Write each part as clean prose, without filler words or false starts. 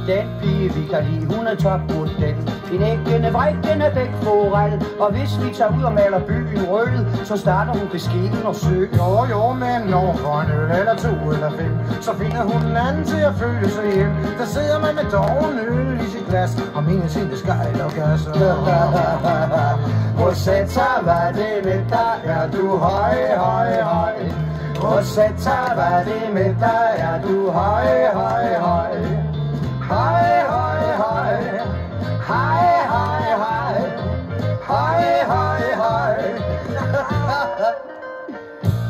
Den pige vi kan lide, hun er topmodel. En æggende, vrikkende bækforel. Og hvis vi tager ud og maler byen rød, så starter hun beskeden og søg. Jo, men når for en øl eller 2 eller 5, så finder hun en anden til at føle sig hjem. Der sidder man med doven øl i sit glas, og mindes ikke skejl og gas. Rosetta, hvad det med dig er, du høj, høj, høj. Rosetta, hvad det med dig er, du høj, høj, høj. Høj, høj, høj. Hej, hej, hej. Hej, hej, hej.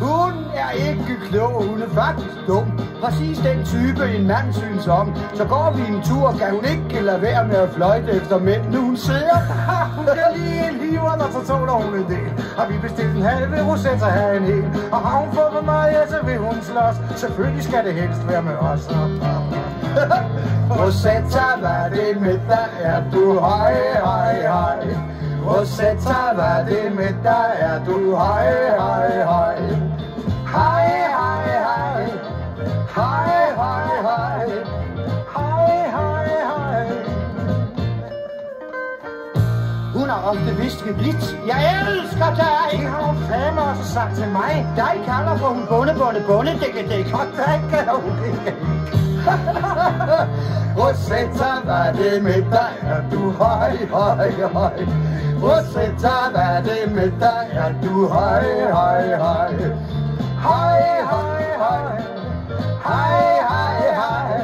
Hun er ikke klog, hun er faktisk dum. Præcis den type en mand synes om. Så går vi en tur, kan hun ikke lade være med at fløjte efter mænd, nu hun sidder. Hun kan lide en liveren, og så tåler hun en del. Har vi bestilt en halv, vil Rosetta have en hel. Og har hun fået for meget, ja, så vil hun slås. Selvfølgelig skal det helst være med os. Rosetta, hvad det med dig er, du høj, høj, høj. Rosetta, hvad det med dig er, du høj, høj, høj. Hej, hej, hej. Hej, hej, hej. Hej, hej, hej. Hun har ofte visket blidt. Jeg elsker dig. Det har hun fandme også sagt til mig. Dig kalder for hun bonde, dække. Og der kan hun ikke. Rosetta, hvad det med dig er, du høj, høj, høj. Rosetta, hvad det med dig er, du høj, høj, høj. Hej, hej, hej. Hej, hej, hej.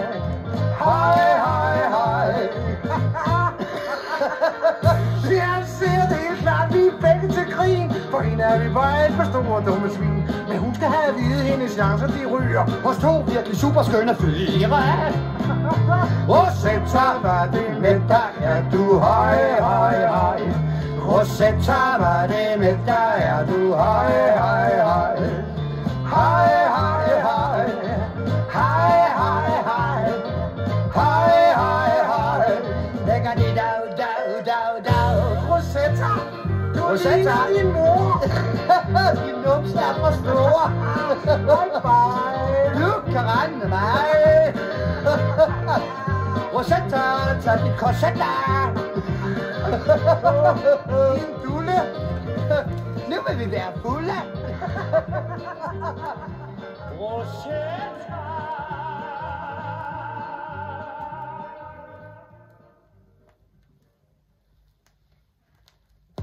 Hej, hej, hej. Jeg ser det helt klart, vi er begge til krigen. For hende er vi bare et par store dumme svin. Men hun skal have at vide, hendes chancer de ryger hos 2 virkelig superskønne fyre. Rosetta, hvad det med dig er, du høj, høj, høj. Rosetta, hvad det med dig er, du høj, høj, høj. Hej, hej, hej. Hej, hej, hej. Hej, hej, hej. Lægger de dag. Rosetta, du Rosetta, din mor. Din numse er for store. Bye bye. Du kan regne med mig. Rosetta, tag dit korsetta. Din dulle. Nu vil vi være fulde. Rosetta.